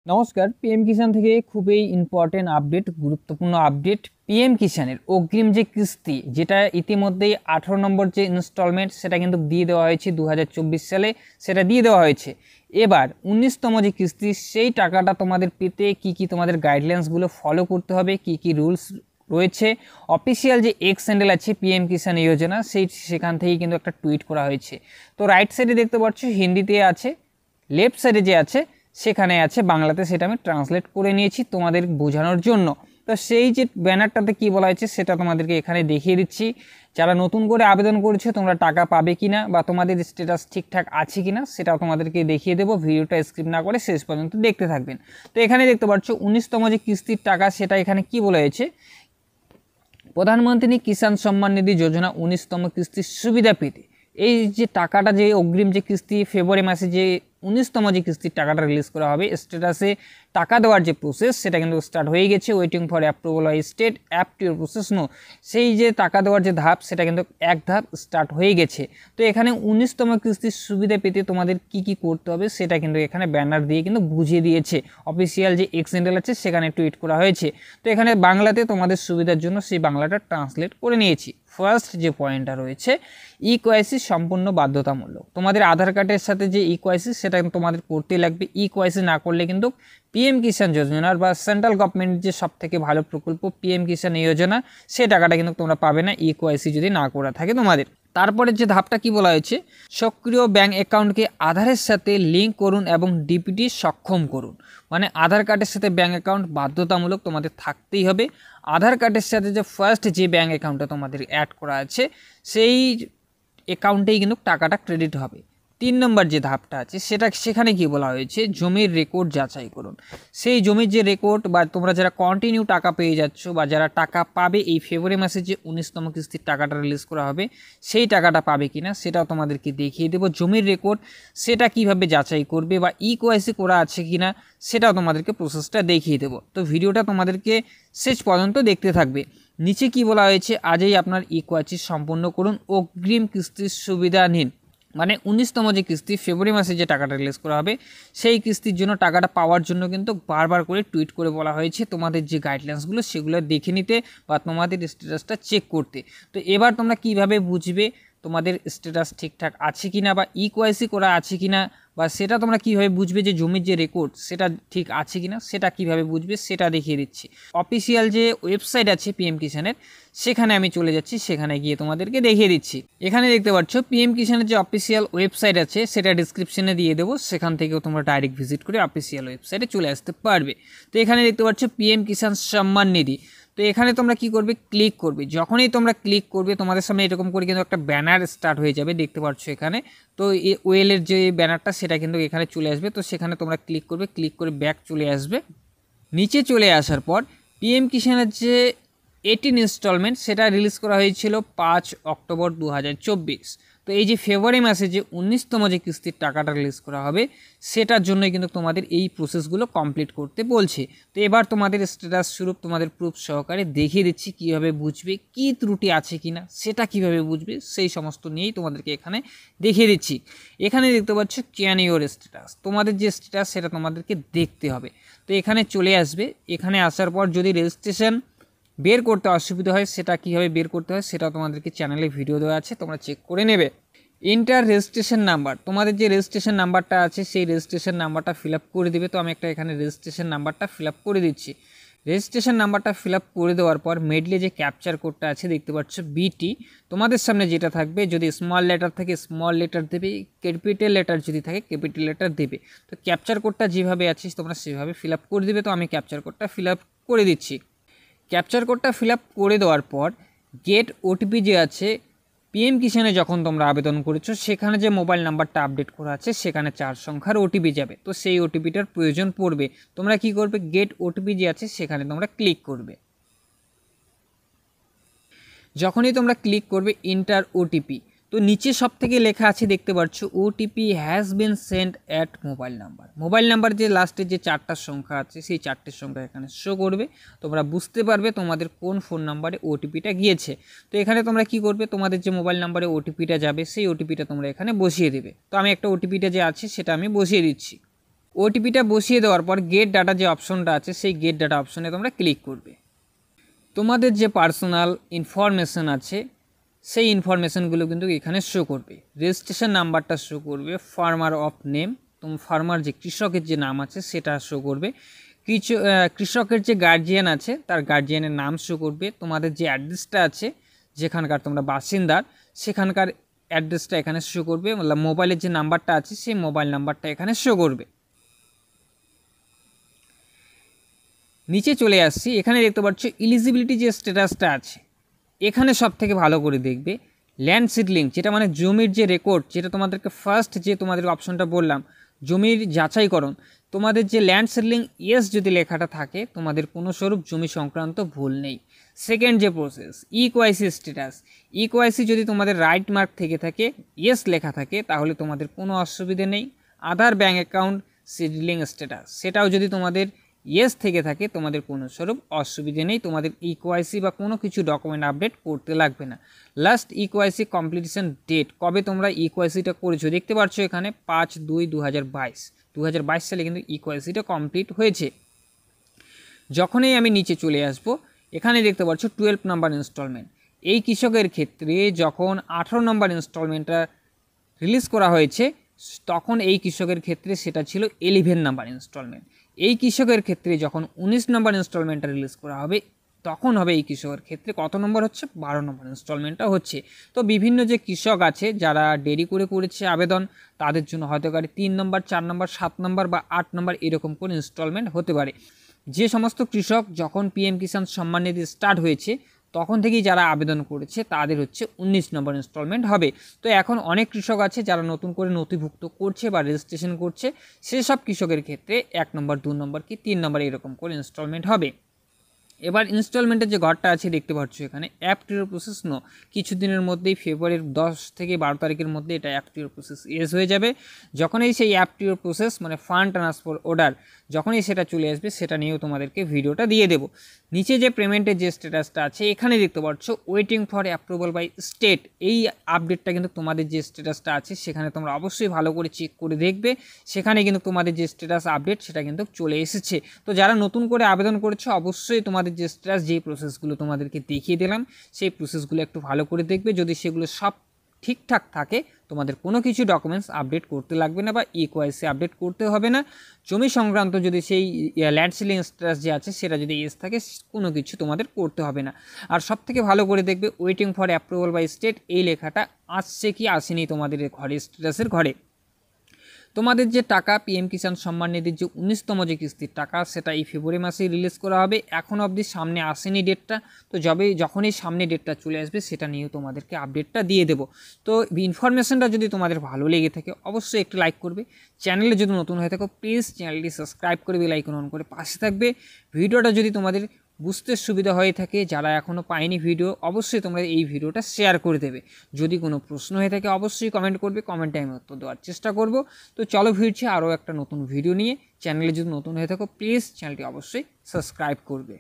নমস্কার, পিএম কিষাণ থেকে খুবই ইম্পর্টেন্ট আপডেট, গুরুত্বপূর্ণ আপডেট। পিএম কিষাণের অগ্রিম যে কিস্তি, যেটা ইতিমধ্যেই 18 নম্বর যে ইনস্টলমেন্ট, সেটা কিন্তু দিয়ে দেওয়া হয়েছে 2024 সালে, সেটা দিয়ে দেওয়া হয়েছে। এবার 19তম যে কিস্তি, সেই টাকাটা তোমাদের পেতে কি কি তোমাদের গাইডলাইন্সগুলো ফলো করতে হবে, কি কি রুলস রয়েছে। অফিসিয়াল যে এক্স হ্যান্ডেল আছে পিএম কিষাণ যোজনা, সেখান থেকেই কিন্তু একটা টুইট করা হয়েছে। তো রাইট সাইডে দেখতে পাচ্ছ হিন্দিতে আছে, লেফট সাইডে যে আছে সেখানে আছে বাংলাতে, সেটা আমি ট্রান্সলেট করে নিয়েছি তোমাদের বোঝানোর জন্য। তো সেই যে ব্যানারটাতে কি বলা হয়েছে সেটা তোমাদেরকে এখানে দেখিয়ে দিচ্ছি। যারা নতুন করে আবেদন করেছো তোমরা টাকা পাবে কিনা বা তোমাদের স্ট্যাটাস ঠিকঠাক আছে কিনা সেটাও তোমাদেরকে দেখিয়ে দেবো। ভিডিওটা স্কিপ না করে শেষ পর্যন্ত দেখতে থাকবেন। তো এখানে দেখতে পাচ্ছ 19তম যে কিস্তির টাকা, সেটা এখানে কি বলা হয়েছে, প্রধানমন্ত্রী কিষাণ সম্মান নিধি যোজনা 19তম কিস্তির সুবিধা পেতে এই যে টাকাটা, যে অগ্রিম যে কিস্তি ফেব্রুয়ারি মাসে যে 19তম যে কিস্তির টাকাটা রিলিজ করা হবে, স্ট্যাটাসে টাকা দেওয়ার যে প্রসেস সেটা কিন্তু স্টার্ট হয়ে গেছে। Waiting for approval by state app to your process no, সেই যে টাকা দেওয়ার যে ধাপ সেটা কিন্তু এক ধাপ স্টার্ট হয়ে গেছে। তো এখানে 19তম কিস্তির সুবিধা পেতে তোমাদের কি কি করতে হবে সেটা কিন্তু এখানে ব্যানার দিয়ে কিন্তু বুঝিয়ে দিয়েছে। অফিসিয়াল যে এক্স হ্যান্ডেল আছে সেখানে টুইট করা হয়েছে। তো এখানে বাংলাতে তোমাদের সুবিধার জন্য সেই বাংলাটা ট্রান্সলেট করে নিয়েছি। ফার্স্ট যে পয়েন্টটা রয়েছে, ইকোয়াইসি সম্পূর্ণ বাধ্যতামূলক। তোমাদের আধার কার্ডের সাথে যে ইকোয়াইসি সেটা তোমাদের করতে লাগবে। ইকোয়াইসি না করলে কিন্তু পিএম কিষাণ যোজনার বা সেন্ট্রাল গভর্নমেন্টের যে সব থেকে ভালো প্রকল্প পিএম কিষাণ যোজনা, সে টাকাটা কিন্তু তোমরা পাবে না ইকোয়াইসি যদি না করা থাকে তোমাদের। তারপরে যে ধাপটা কি বলা হয়েছে, সক্রিয় ব্যাংক অ্যাকাউন্টকে আধারের সাথে লিঙ্ক করুন এবং ডিপিটি সক্ষম করুন। মানে আধার কার্ডের সাথে ব্যাংক অ্যাকাউন্ট বাধ্যতামূলক তোমাদের থাকতেই হবে। আধার কার্ডের সাথে যে ফার্স্ট যে ব্যাংক অ্যাকাউন্টটা তোমাদের অ্যাড করা আছে সেই অ্যাকাউন্টেই কিন্তু টাকাটা ক্রেডিট হবে। 3 নম্বর যে ধাপটা আছে সেখানে কি বলা হয়েছে, জমির রেকর্ড যাচাই করুন। সেই জমির যে রেকর্ড বা তোমরা যারা কন্টিনিউ টাকা পেয়ে যাচ্ছ বা যারা টাকা পাবে এই ফেব্রুয়ারি মাসে যে 19তম কিস্তির টাকাটা রিলিজ করা হবে, সেই টাকাটা পাবে কিনা সেটাও তোমাদেরকে দেখিয়ে দেবো। জমির রেকর্ড সেটা কিভাবে যাচাই করবে বা ইকোয়াইসি করা আছে কিনা সেটাও তোমাদেরকে প্রসেসটা দেখিয়ে দেবো। তো ভিডিওটা তোমাদেরকে শেষ পর্যন্ত দেখতে থাকবে। নিচে কি বলা হয়েছে, আজই আপনার ইকোয়াইসি সম্পন্ন করুন, অগ্রিম কিস্তির সুবিধা নিন। মানে 19তম যে কিস্তি ফেব্রুয়ারি মাসে যে টাকাটা রিলিজ করা হবে, সেই কিস্তির জন্য টাকাটা পাওয়ার জন্য কিন্তু বারবার করে টুইট করে বলা হয়েছে তোমাদের যে গাইডলাইন্সগুলো সেগুলো দেখে নিতে বা তোমাদের স্ট্যাটাসটা চেক করতে। তো এবার তোমরা কিভাবে বুঝবে তোমাদের স্ট্যাটাস ঠিকঠাক আছে কিনা বা ইকোয়াইসি করা আছে কিনা, বা সেটা তোমরা কিভাবে বুঝবে যে জমির যে রেকর্ড সেটা ঠিক আছে কিনা সেটা কিভাবে বুঝবে সেটা দেখিয়ে দিচ্ছি। অফিসিয়াল যে ওয়েবসাইট আছে পিএম কিষাণের, সেখানে আমি চলে যাচ্ছি, সেখানে গিয়ে তোমাদেরকে দেখিয়ে দিচ্ছি। এখানে দেখতে পাচ্ছ পিএম কিষাণের যে অফিসিয়াল ওয়েবসাইট আছে সেটা ডিসক্রিপশনে দিয়ে দেবো, সেখান থেকেও তোমরা ডাইরেক্ট ভিজিট করে অফিসিয়াল ওয়েবসাইটে চলে আসতে পারবে। তো এখানে দেখতে পাচ্ছ পিএম কিষাণ সম্মান নিধি। তো এখানে তোমরা কি করবে, ক্লিক করবে। যখনই তোমরা ক্লিক করবে তোমাদের সামনে এরকম করে কিন্তু একটা ব্যানার স্টার্ট হয়ে যাবে, দেখতে পাচ্ছ এখানে। তো এই ওয়েলের যে ব্যানারটা সেটা কিন্তু এখানে চলে আসবে। তো সেখানে তোমরা ক্লিক করবে, ক্লিক করে ব্যাক চলে আসবে। নিচে চলে আসার পর পিএম কিষাণের যে 18 ইনস্টলমেন্ট সেটা রিলিজ করা হয়েছিল 5 অক্টোবর 2024। তো এই যে ফেব্রুয়ারি মাসে যে 19তম যে কিস্তির টাকাটা রিলিজ করা হবে সেটার জন্যই কিন্তু তোমাদের এই প্রসেসগুলো কমপ্লিট করতে বলছে। তো এবার তোমাদের স্ট্যাটাস স্বরূপ তোমাদের প্রুফ সহকারে দেখিয়ে দিচ্ছি কীভাবে বুঝবে, কী ত্রুটি আছে কিনা সেটা কিভাবে বুঝবে, সেই সমস্ত নিয়েই তোমাদেরকে এখানে দেখিয়ে দিচ্ছি। এখানে দেখতে পাচ্ছ ক্যান ইউর স্ট্যাটাস, তোমাদের যে স্ট্যাটাস সেটা তোমাদেরকে দেখতে হবে। তো এখানে চলে আসবে। এখানে আসার পর যদি রেজিস্ট্রেশন বের করতে অসুবিধা হয় সেটা কীভাবে বের করতে হয় সেটাও তোমাদেরকে চ্যানেলে ভিডিও দেওয়া আছে, তোমরা চেক করে নেবে। ইন্টার রেজিস্ট্রেশন নাম্বার, তোমাদের যে রেজিস্ট্রেশন নাম্বারটা আছে সেই রেজিস্ট্রেশন নাম্বারটা ফিল আপ করে দেবে। তো আমি একটা এখানে রেজিস্ট্রেশন নাম্বারটা ফিল আপ করে দিচ্ছি। রেজিস্ট্রেশন নাম্বারটা ফিল আপ করে দেওয়ার পর মেডলে যে ক্যাপচার কোডটা আছে দেখতে পাচ্ছ বিটি, তোমাদের সামনে যেটা থাকবে, যদি স্মল লেটার থাকে স্মল লেটার দেবে, ক্যাপিটাল লেটার যদি থাকে ক্যাপিটাল লেটার দেবে। তো ক্যাপচার কোডটা যেভাবে আছে তোমরা সেভাবে ফিল আপ করে দেবে। তো আমি ক্যাপচার কোডটা ফিল আপ করে দিচ্ছি। ক্যাপচার কোডটা ফিল আপ করে দেওয়ার পর গেট ওটিপি যে আছে, পিএম কিষাণে যখন তোমরা আবেদন করেছো সেখানে যে মোবাইল নাম্বারটা আপডেট করা আছে সেখানে 4 সংখ্যার ওটিপি যাবে। তো সেই ওটিপিটার প্রয়োজন পড়বে। তোমরা কি করবে, গেট ওটিপি যে আছে সেখানে তোমরা ক্লিক করবে। যখনই তোমরা ক্লিক করবে এন্টার ওটিপি, তো নিচে সব থেকে লেখা আছে দেখতে পাচ্ছ OTP has been sent at mobile number. Mobile number যে লাস্টের যে 4টা সংখ্যা আছে সেই 4টের সংখ্যা এখানে শো করবে। তোমরা বুঝতে পারবে তোমাদের কোন ফোন নাম্বারে ওটিপিটা গিয়েছে। তো এখানে তোমরা কি করবে, তোমাদের যে মোবাইল নাম্বারে ওটিপিটা যাবে সেই ওটিপিটা তোমরা এখানে বসিয়ে দেবে। তো আমি একটা ওটিপিটা যে আছে সেটা আমি বসিয়ে দিচ্ছি। ওটিপিটা বসিয়ে দেওয়ার পর গেট ডাটা যে অপশনটা আছে সেই গেট ডাটা অপশনে তোমরা ক্লিক করবে। তোমাদের যে পার্সোনাল ইনফরমেশান আছে সেই ইনফরমেশানগুলো কিন্তু এখানে শো করবে। রেজিস্ট্রেশন নাম্বারটা শো করবে, ফার্মার অফ নেম, ফার্মার যে কৃষকের যে নাম আছে সেটা শো করবে, কৃষকের যে গার্জিয়ান আছে তার গার্জিয়ানের নাম শো করবে, তোমাদের যে অ্যাড্রেসটা আছে যেখানকার তোমরা বাসিন্দার সেখানকার অ্যাড্রেসটা এখানে শো করবে, মানে মোবাইলের যে নাম্বারটা আছে সেই মোবাইল নাম্বারটা এখানে শো করবে। নিচে চলে আসছি, এখানে দেখতে পাচ্ছ এলিজিবিলিটি যে স্ট্যাটাসটা আছে এখানে সব থেকে ভালো করে দেখবে ল্যান্ড সিডলিং, যেটা মানে জমির যে রেকর্ড, যেটা তোমাদেরকে ফার্স্ট যে তোমাদের অপশনটা বললাম জমির যাচাইকরণ, তোমাদের যে ল্যান্ড সিডলিং ইয়েস যদি লেখাটা থাকে তোমাদের কোনো স্বরূপ জমি সংক্রান্ত ভুল নেই। সেকেন্ড যে প্রসেস ইকোয়াইসি স্ট্যাটাস, ইকোয়াইসি যদি তোমাদের রাইট মার্ক থেকে থাকে ইয়েস লেখা থাকে তাহলে তোমাদের কোনো অসুবিধে নেই। আধার ব্যাঙ্ক অ্যাকাউন্ট সিডলিং স্ট্যাটাস, সেটাও যদি তোমাদের ইয়েস থেকে থাকে তোমাদের কোনো স্বরূপ অসুবিধে নেই, তোমাদের ইকোয়াইসি বা কোনো কিছু ডকুমেন্ট আপডেট করতে লাগবে না। লাস্ট ইকোয়াইসি কমপ্লিটেশন ডেট, কবে তোমরা ইকোয়াইসিটা করেছো দেখতে পাচ্ছ এখানে 5/2/2022 সালে কিন্তু ইকোয়াইসিটা কমপ্লিট হয়েছে। যখনই আমি নিচে চলে আসব এখানে দেখতে পাচ্ছ 12 নাম্বার ইনস্টলমেন্ট, এই কৃষকের ক্ষেত্রে যখন 18 নম্বর ইনস্টলমেন্টটা রিলিজ করা হয়েছে তখন এই কৃষকের ক্ষেত্রে সেটা ছিল 11 নাম্বার ইনস্টলমেন্ট। এই কৃষকের ক্ষেত্রে যখন 19 নম্বর ইনস্টলমেন্টটা রিলিজ করা হবে তখন হবে এই কৃষকের ক্ষেত্রে কত নম্বর হচ্ছে 12 নম্বর ইনস্টলমেন্টটা হচ্ছে। তো বিভিন্ন যে কৃষক আছে যারা দেরি করে করেছে আবেদন তাদের জন্য হয়তো 3 নম্বর 4 নম্বর 7 নম্বর বা 8 নম্বর এরকম করে ইনস্টলমেন্ট হতে পারে। যে সমস্ত কৃষক যখন পিএম কিষাণ সম্মান নিধি স্টার্ট হয়েছে তখন থেকেই যারা আবেদন করেছে তাদের হচ্ছে 19 নম্বর ইনস্টলমেন্ট হবে। তো এখন অনেক কৃষক আছে যারা নতুন করে নথিভুক্ত করছে বা রেজিস্ট্রেশন করছে, সেসব কৃষকের ক্ষেত্রে 1 নম্বর 2 নম্বর কি 3 নম্বর এরকম করে ইনস্টলমেন্ট হবে। এবার ইনস্টলমেন্টের যে ঘরটা আছে দেখতে পাচ্ছ এখানে অ্যাপটির প্রসেস নো, কিছুদিনের মধ্যেই ফেব্রুয়ারির 10 থেকে 12 তারিখের মধ্যে এটা অ্যাপটির প্রসেস এস হয়ে যাবে। যখনই সেই অ্যাপটির প্রসেস মানে ফান্ড ট্রান্সফার অর্ডার যখনই সেটা চলে আসবে সেটা নিয়েও তোমাদেরকে ভিডিওটা দিয়ে দেবো। নিচে যে পেমেন্টের যে স্ট্যাটাসটা আছে এখানে দেখতে পাচ্ছ waiting for approval by state, এই আপডেটটা কিন্তু তোমাদের যে স্ট্যাটাসটা আছে সেখানে তোমরা অবশ্যই ভালো করে চেক করে দেখবে, সেখানে কিন্তু তোমাদের যে স্ট্যাটাস আপডেট সেটা কিন্তু চলে এসেছে। তো যারা নতুন করে আবেদন করেছো অবশ্যই তোমাদের যে স্ট্যাটাস যে প্রসেসগুলো তোমাদেরকে দেখিয়ে দিলাম সেই প্রসেসগুলো একটু ভালো করে দেখবে, যদি সেগুলো সব ঠিকঠাক থাকে তোমাদের কোনো কিছু ডকুমেন্টস আপডেট করতে লাগবে না বা ইকোয়াইসি আপডেট করতে হবে না। জমি সংক্রান্ত যদি সেই ল্যান্ড সিলিং স্ট্যাটাস যে আছে সেটা যদি এস থাকে কোনো কিছু তোমাদের করতে হবে না। আর সব থেকে ভালো করে দেখবে waiting for approval by state এই লেখাটা আসছে কি আসেনি তোমাদের ঘরে স্ট্যাটাসের ঘরে। তোমাদের যে টাকা পিএম কিষাণ সম্মান নিধির যে 19তম যে কিস্তির টাকা সেটা এই ফেব্রুয়ারি মাসেই রিলিজ করা হবে, এখন অবধি সামনে আসেনি ডেটটা, তো যখনই সামনে ডেটটা চলে আসবে সেটা নিয়েও তোমাদেরকে আপডেটটা দিয়ে দেবো। তো ইনফরমেশনটা যদি তোমাদের ভালো লেগে থাকে অবশ্যই একটু লাইক করবে, চ্যানেলে যদি নতুন হয়ে থাকো প্লিজ চ্যানেলটি সাবস্ক্রাইব করে বেল আইকন অন করে পাশে থাকবে। ভিডিওটা যদি তোমাদের বুঝতে সুবিধা হয়ে থাকে, যারা এখনও পায়নি ভিডিও অবশ্যই তোমরা এই ভিডিওটা শেয়ার করে দেবে। যদি কোনো প্রশ্ন হয়ে থাকে অবশ্যই কমেন্ট করবে, কমেন্টে আমি উত্তর দেওয়ার চেষ্টা করব। তো চলো ফিরছি আরও একটা নতুন ভিডিও নিয়ে, চ্যানেলে যদি নতুন হয়ে থাকো প্লিজ চ্যানেলটি অবশ্যই সাবস্ক্রাইব করবে।